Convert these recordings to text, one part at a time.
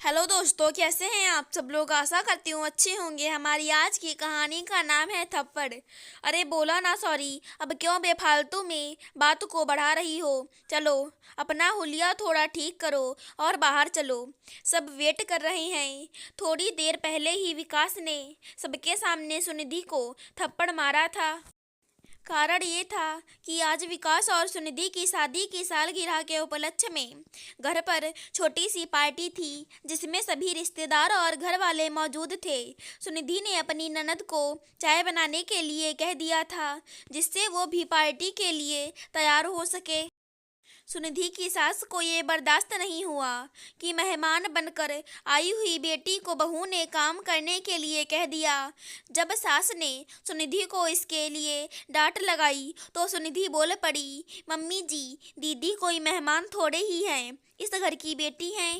Hello दोस्तों, कैसे हैं आप सब लोग। आशा करती हूँ अच्छे होंगे। हमारी आज की कहानी का नाम है थप्पड़। अरे बोला ना सॉरी, अब क्यों बेफालतू में बात को बढ़ा रही हो। चलो अपना हुलिया थोड़ा ठीक करो और बाहर चलो, सब वेट कर रहे हैं। थोड़ी देर पहले ही विकास ने सबके सामने सुनिधि को थप्पड़ मारा था। कारण ये था कि आज विकास और सुनिधि की शादी की सालगिरह के उपलक्ष्य में घर पर छोटी सी पार्टी थी, जिसमें सभी रिश्तेदार और घर वाले मौजूद थे। सुनिधि ने अपनी ननद को चाय बनाने के लिए कह दिया था, जिससे वो भी पार्टी के लिए तैयार हो सके। सुनिधि की सास को ये बर्दाश्त नहीं हुआ कि मेहमान बनकर आई हुई बेटी को बहू ने काम करने के लिए कह दिया। जब सास ने सुनिधि को इसके लिए डांट लगाई तो सुनिधि बोल पड़ी, मम्मी जी, दीदी कोई मेहमान थोड़े ही हैं, इस घर की बेटी हैं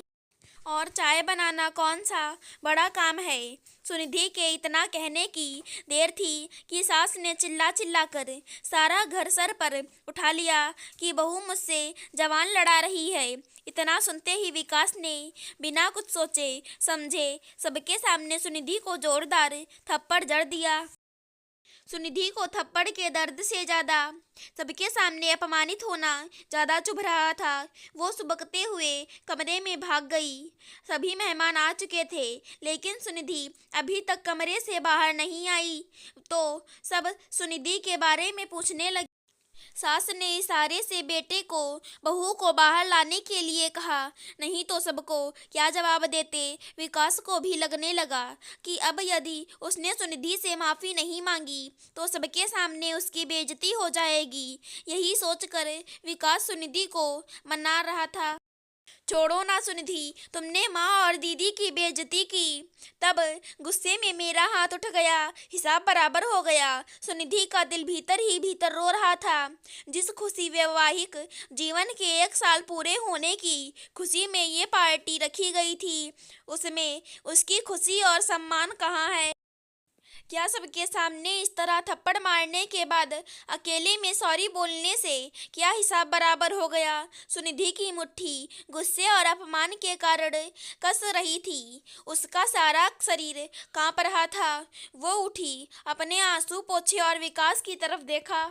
और चाय बनाना कौन सा बड़ा काम है। सुनिधि के इतना कहने की देर थी कि सास ने चिल्ला चिल्ला कर सारा घर सर पर उठा लिया कि बहू मुझसे जवान लड़ा रही है। इतना सुनते ही विकास ने बिना कुछ सोचे समझे सबके सामने सुनिधि को जोरदार थप्पड़ जड़ दिया। सुनिधि को थप्पड़ के दर्द से ज़्यादा सबके सामने अपमानित होना ज़्यादा चुभ रहा था। वो सुबकते हुए कमरे में भाग गई। सभी मेहमान आ चुके थे, लेकिन सुनिधि अभी तक कमरे से बाहर नहीं आई, तो सब सुनिधि के बारे में पूछने लगे। सास ने इशारे से बेटे को बहू को बाहर लाने के लिए कहा, नहीं तो सबको क्या जवाब देते। विकास को भी लगने लगा कि अब यदि उसने सुनिधि से माफ़ी नहीं मांगी तो सबके सामने उसकी बेइज्जती हो जाएगी। यही सोचकर विकास सुनिधि को मना रहा था। छोड़ो ना सुनिधि, तुमने माँ और दीदी की बेइज्जती की। तब गुस्से में मेरा हाथ उठ गया, हिसाब बराबर हो गया। सुनिधि का दिल भीतर ही भीतर रो रहा था। जिस खुशी वैवाहिक जीवन के 1 साल पूरे होने की खुशी में ये पार्टी रखी गई थी, उसमें उसकी खुशी और सम्मान कहाँ है। क्या सबके सामने इस तरह थप्पड़ मारने के बाद अकेले में सॉरी बोलने से क्या हिसाब बराबर हो गया। सुनिधि की मुट्ठी गुस्से और अपमान के कारण कस रही थी। उसका सारा शरीर कांप रहा था। वो उठी, अपने आंसू पोंछे और विकास की तरफ देखा।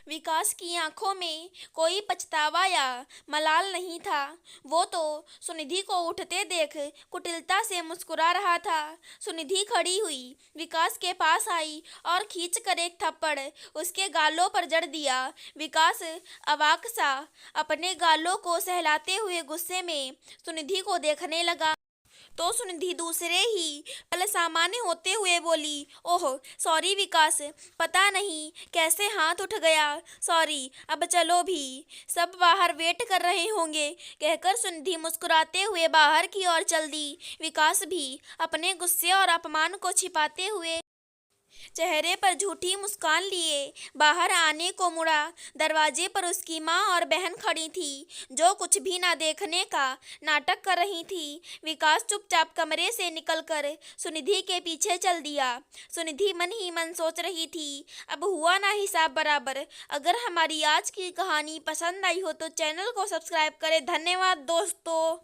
विकास की आंखों में कोई पछतावा या मलाल नहीं था। वो तो सुनिधि को उठते देख कुटिलता से मुस्कुरा रहा था। सुनिधि खड़ी हुई, विकास के पास आई और खींच कर एक थप्पड़ उसके गालों पर जड़ दिया। विकास अवाक सा अपने गालों को सहलाते हुए गुस्से में सुनिधि को देखने लगा, तो सुनिधि दूसरे ही पल सामान्य होते हुए बोली, ओह सॉरी विकास, पता नहीं कैसे हाथ उठ गया, सॉरी, अब चलो भी, सब बाहर वेट कर रहे होंगे। कहकर सुनिधि मुस्कुराते हुए बाहर की ओर चल दी। विकास भी अपने गुस्से और अपमान को छिपाते हुए चेहरे पर झूठी मुस्कान लिए बाहर आने को मुड़ा। दरवाजे पर उसकी माँ और बहन खड़ी थी, जो कुछ भी ना देखने का नाटक कर रही थी। विकास चुपचाप कमरे से निकलकर सुनिधि के पीछे चल दिया। सुनिधि मन ही मन सोच रही थी, अब हुआ ना हिसाब बराबर। अगर हमारी आज की कहानी पसंद आई हो तो चैनल को सब्सक्राइब करें। धन्यवाद दोस्तों।